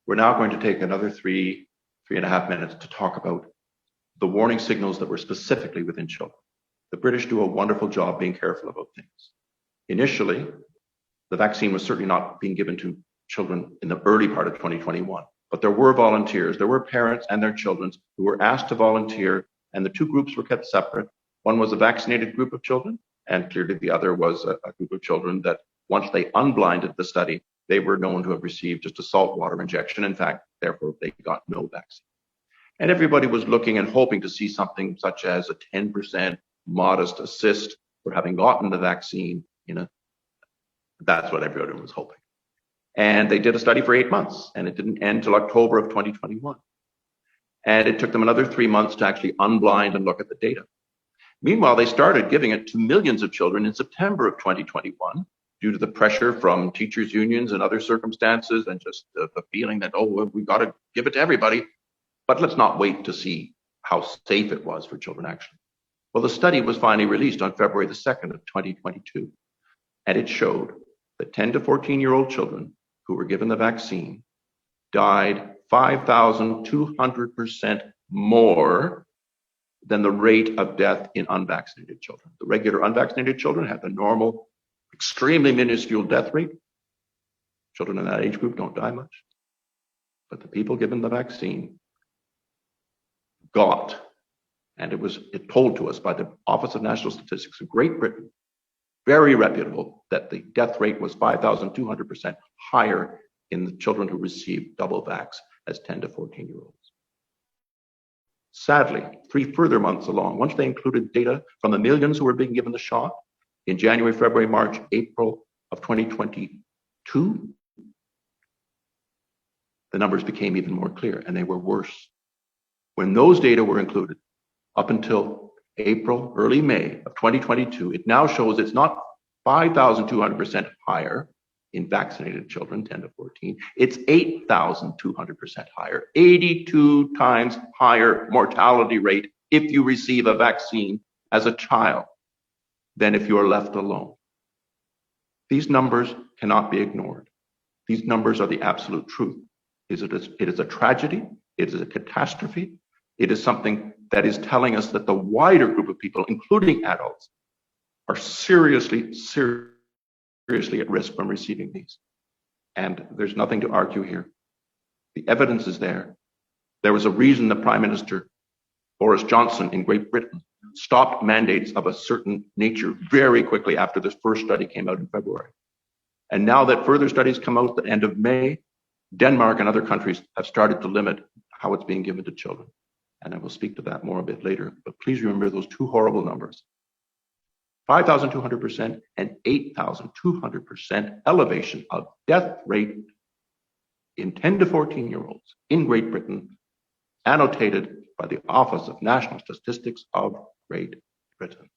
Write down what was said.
We're now going to take another 3.5 minutes to talk about the warning signals that were specifically within children. The British do a wonderful job being careful about things. Initially, the vaccine was certainly not being given to children in the early part of 2021, but there were volunteers, there were parents and their children who were asked to volunteer, and the two groups were kept separate. One was a vaccinated group of children, and clearly the other was a group of children that once they unblinded the study, they were known to have received just a saltwater injection. In fact, therefore, they got no vaccine. And everybody was looking and hoping to see something such as a 10% modest assist for having gotten the vaccine. That's what everybody was hoping. And they did a study for 8 months, and it didn't end till October of 2021. And it took them another 3 months to actually unblind and look at the data. Meanwhile, they started giving it to millions of children in September of 2021 due to the pressure from teachers' unions and other circumstances, and just the feeling that, we got to give it to everybody. But let's not wait to see how safe it was for children, actually. Well, the study was finally released on February the 2nd of 2022, and it showed that 10 to 14-year-old children who were given the vaccine died 5,200% more than the rate of death in unvaccinated children. The regular unvaccinated children had the normal, extremely minuscule death rate. Children in that age group don't die much. But the people given the vaccine got, and it told to us by the Office of National Statistics of Great Britain, very reputable, that the death rate was 5,200% higher in the children who received double vax as 10 to 14-year-olds. Sadly, 3 further months along, once they included data from the millions who were being given the shot in January, February, March, April of 2022, the numbers became even more clear, and they were worse. When those data were included, up until April, early May of 2022, it now shows it's not 5,200% higher in vaccinated children, 10 to 14. It's 8,200% higher, 82 times higher mortality rate if you receive a vaccine as a child than if you are left alone. These numbers cannot be ignored. These numbers are the absolute truth. It is a tragedy. It is a catastrophe. It is something that is telling us that the wider group of people, including adults, are seriously at risk from receiving these. And there's nothing to argue here. The evidence is there. There was a reason that Prime Minister Boris Johnson in Great Britain stopped mandates of a certain nature very quickly after this first study came out in February. And now that further studies come out at the end of May, Denmark and other countries have started to limit how it's being given to children. And I will speak to that more a bit later. But please remember those two horrible numbers. 5,200% and 8,200% elevation of death rate in 10 to 14-year-olds in Great Britain, annotated by the Office of National Statistics of Great Britain.